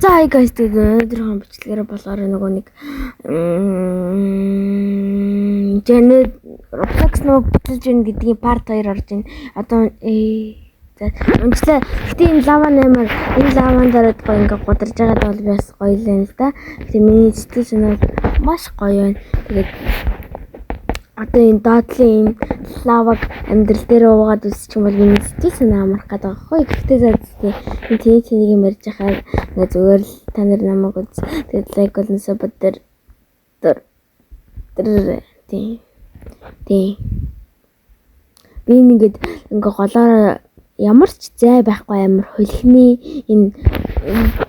За guys тэгээд өнөөдрийн бичлэгээр болохоор нөгөө нэг Janet Roblox нөгөө бичлэж гин гэдгийг part 2 орж ийн. Одоо за өнцлөө гэтээ энэ лава наймаар энэ лаван дараад гоё ингээ гударж байгаад бол би бас гоё л юм л да. Тэгээ миний сэтгэл санаа маш гоё байна. Тэгээд одоо энэ доотлын юм лаваг амьдрал дээр уугаад үсчих юм бол миний сэтгэл санаа амарх гэдэг байгаа хгүй. Гэхдээ заадтай энэ тэнийг юм ярьж хахаар ингээ зүгээр л та нар намайг үз. Тэгээд лайк болонсоо бодор тий. Би ингээд ингээ голоор ямар ч зай байхгүй амар хөлхний энэ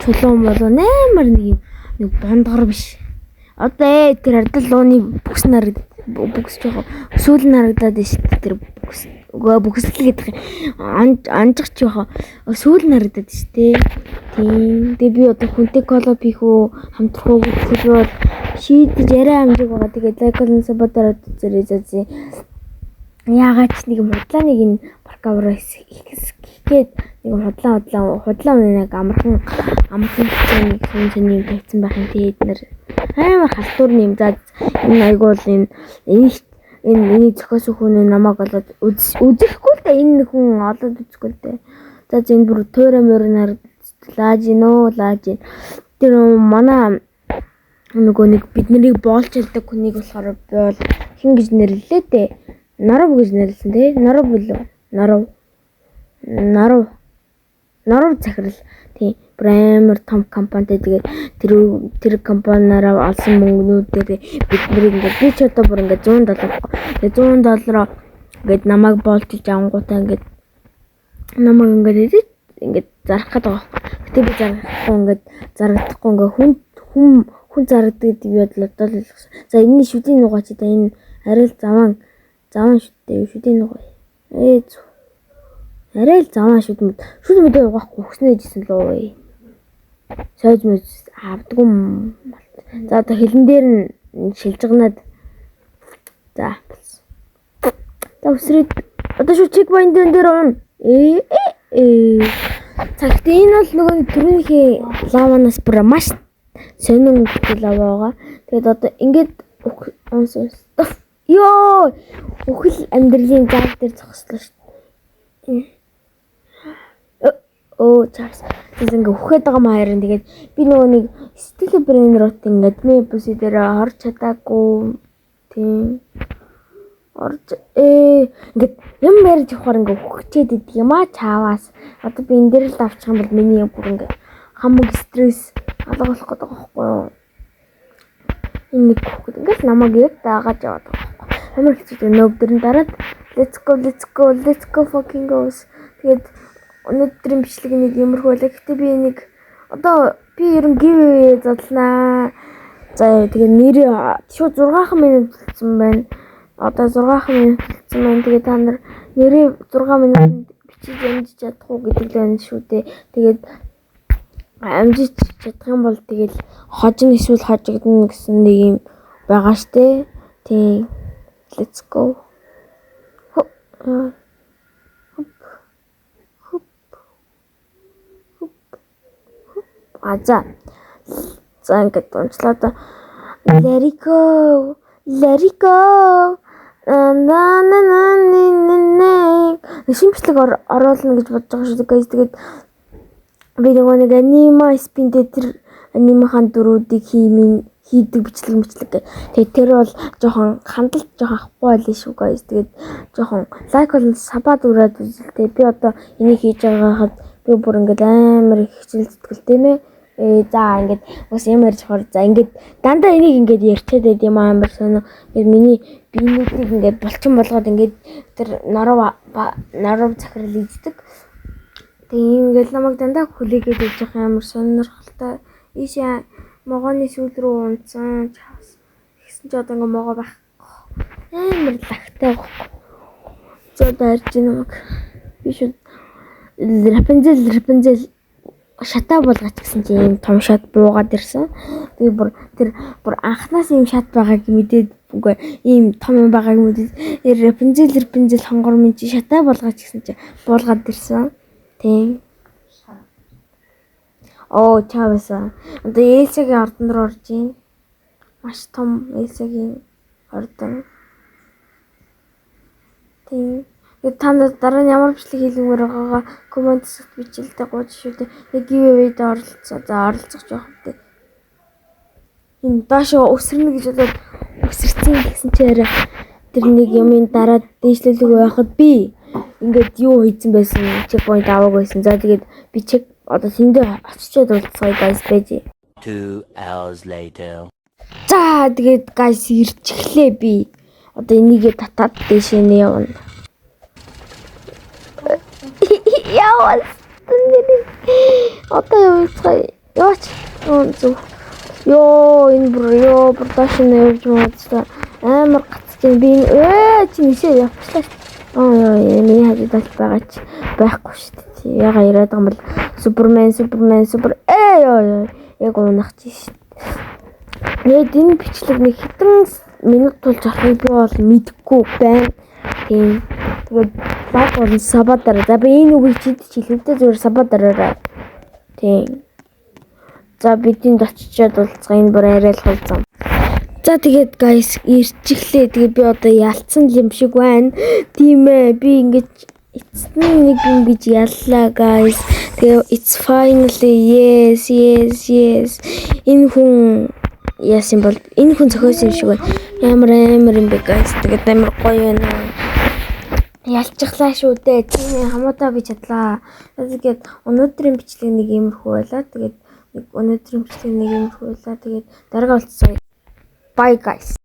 чулуун болов нээр нэг бондгор биш. Одоо тэр ардал лууны бүкс жоох сүүл нарагдаад байна шүү дээ. Тэр бүксэл гэдэг анжих жоох сүүл нарагдаад байна шүү дээ. Тийм. Тэгээ би одоо хүнтэй коло пих үү хамтрах уу гэх бол шийдэж яриа амжиг байгаа. Тэгээд лайколон саботараад зэрэг зээ. Яагаад ч нэг худлаа нэг энэ паркавраа хийгээд нэг худлаа нэг амархан нэг хүн юм тавьсан байх юм тий эднэр амар халтур юм за энэ айгуул энэ зохиосон хүн намайг олоод үзэхгүй л да энэ хүн олоод үзэхгүй л да за энэ бүр тойроо мөрнөр лааж тэр манай нөгөө нэг биднийг боолч ялдаг хүнийг болохоор би бол хин гэж нэрлэлээ дээ. Нарав гэж нэрлсэн тий. Нарав билүү? Нарав захирал. Тий. Амар том компанитай тэгээд тэр компаниараа олсон мөнгнүүдээр бид нарыг ингээд би ч одоо бүр ингээд $100 ингээд намайг боолчилж авангуудаа ингээд намайг ингээд зарах гэдэг байгаа. Гэтэ би зарагдахгүй ингээд хүн зарагддаг гэдэг би бодлоо л ойлгосон. За энэ шүдийн нугаач да энэ арай л заван шүдийн нугаа. Арай л заван шүд мэдээ угаахгүй хөснөөжсэн л уу. Сойж мэд авдаггүй. За одоо хилэн дээр нь шилжигнаад за өсрээд одоо шүү чек байна дээр он. Цагт энэ бол нөгөө түрүүнийхээ лаванаас бүр маш сонин лава байгаа. Тэгээд одоо ингээд ёо өхөл амьдралын зал дээр зогслоо шүү. Чаас тийм ингээ үхээд байгаа маяр нь тэгээд би нөгөө нэг сэтгэл брэйн рот ингээд мэбүсэ дээр орж чадаагүй тийм ингээд юм ярьж явахаар ингээ үхчээд идэг юм а чааваас одоо би энэ дээр л авчих юм бол миний бүр ингээ хамаг стресс алга болох гэдэг байхгүй юу энэ үхээд ингээд намайг яг даагаад яваад байгаа амар хэцүү нөөбдөрн дараад let's go fucking goes тэгээд өнөөдрийн бичлэг нэг юмрх байлаа. Гэтэ би нэг одоо би ерөн giveaway задлаа. За тэгээд нэр шууд 6 минут болсон байна. Одоо 6 минут болсон байна. Тэгээд та нар нэрээ 6 минутанд бичиж амжиж чадах уу гэдэг л байна шүү дээ. Тэгээд амжиж чадах юм бол тэгэл хожин эсвэл хожигдно гэсэн нэг юм байгаа штэ. Тийм. Let's go. За ингээд унчлаа да. Let it go. Шимплэг оруулна гэж бодож байгаа шүү дээ guys. Тэгээд би нөгөө нэг анима спин дээр тэр анимахан дөрүүдийг хийдэг бичлэг. Тэгээд тэр бол жоохон хандлт жоохон авахгүй байлээ шүү guys. Тэгээд жоохон лайк болон сабад ураад үзэлтэй. Би одоо энийг хийж байгаагаад би бүр ингээд амар их хичээл зүтгэлтэй мэ. За ингээд бас юм ярьж хор за ингээд дандаа энийг ингээд ярьчаад байд юм амар сонио. Тэгээд миний биенүүдийг ингээд булчин болгоод ингээд тэр нарав захирал ийддэг. Тэгээд ингээд намайг дандаа хүлээгээд байж байгаа амар сонирхолтой. Ийшээ могооны сүүл рүү унцсан чаас. Тэгсэн чи одоо ингээд могоо байх. Амар лагтай байхгүй. За дайрч намайг. Би шууд Rapunzel шатаа болгоч гэсэн чи ийм том шат буугаад ирсэн. Тэгээ бүр анханаас ийм шат байгааг мэдээд үгүй ийм том юм байгааг мэдээд Rapunzel хонгор минь чи шатаа болгоч гэсэн чи буулгаад ирсэн. Тийм. Оо чавса. Одоо Элсагийн ордон руу орж ийн. Маш том Элсагийн ордон. Тийм. Та дараа нь ямар бичлэг хийлгэмээр байгаагаа комментсд бичлэлтэй гооч шүү дээ. Яг giveaway-д оролцоо. За оролцох жоох үү. Энэ доошоо өсрөнө гэж бодоод өсөрцөн гэсэн чи тэр нэг юмын дараа дээшлүүлэг байхад би ингээд юу хийсэн байсан чекпоинт аваагүй байсан. За тэгээд би чек одоо тэндээ очичоод уулзъя guys байж. 2 hours later. За тэгээд guys ирчихлээ би. Одоо энийгээ татаад дэшээ нэ явна. Явал. Одоо явцгаа. Яваач. Зүг. Энэ бүр продакшн явж байгаа амар гацчих би чи нишээ явчихлаа. Миний хажуудалж байгаа ч байхгүй шүү дээ. Яга яриад байгаа юм бол Супермен яг унах чи шүү дээ. Энэ бичлэг нэг хэдэн минут тулж авахыг би бол мэдэхгүй байна. Тийм. Тэгээд баг бол сабадараа. За би энэ үгийг чилэвтэй зүгээр сабадараа. Тийм. За бидэнд очичоод уулзгаа энэ бүр арайлах зам. За тэгээд guys ирчихлээ. Тэгээд би одоо ялцсан юм шиг байна. Тийм ээ. Би ингэж эцэстний нэг юм гэж яллаа guys. Тэгээд it's finally yes. Энэ хүн яасан бол энэ хүн зохиосон юм шиг байна. Ямар юм бэ guys. Тэгээд амар гоё байна. Ялчихлаа шүү дээ. Тийм хамаатаа би чадлаа. Тэгээд өнөөдрийн бичлэг нэг иймэрхүү байлаа. Тэгээд дараагаа уулзъя. Bye guys.